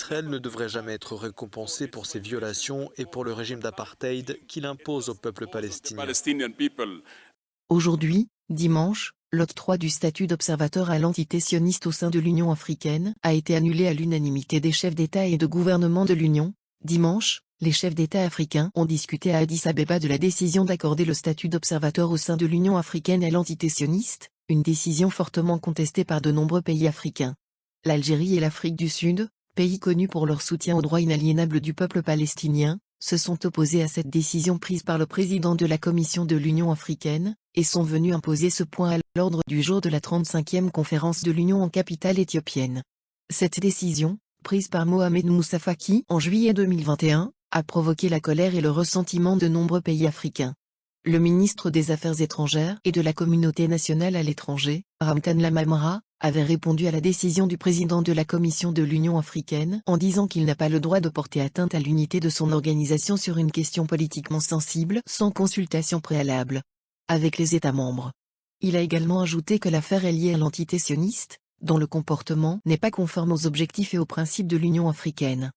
Israël ne devrait jamais être récompensé pour ses violations et pour le régime d'apartheid qu'il impose au peuple palestinien. Aujourd'hui, dimanche, l'octroi du statut d'observateur à l'entité sioniste au sein de l'Union africaine a été annulé à l'unanimité des chefs d'État et de gouvernement de l'Union. Dimanche, les chefs d'État africains ont discuté à Addis Abeba de la décision d'accorder le statut d'observateur au sein de l'Union africaine à l'entité sioniste, une décision fortement contestée par de nombreux pays africains. L'Algérie et l'Afrique du Sud, pays connus pour leur soutien aux droits inaliénables du peuple palestinien, se sont opposés à cette décision prise par le président de la Commission de l'Union africaine, et sont venus imposer ce point à l'ordre du jour de la 35e conférence de l'Union en capitale éthiopienne. Cette décision, prise par Mohamed Moussa Faki en juillet 2021, a provoqué la colère et le ressentiment de nombreux pays africains. Le ministre des Affaires étrangères et de la communauté nationale à l'étranger, Ramtan Lamamra, avait répondu à la décision du président de la Commission de l'Union africaine en disant qu'il n'a pas le droit de porter atteinte à l'unité de son organisation sur une question politiquement sensible sans consultation préalable avec les États membres. Il a également ajouté que l'affaire est liée à l'entité sioniste, dont le comportement n'est pas conforme aux objectifs et aux principes de l'Union africaine.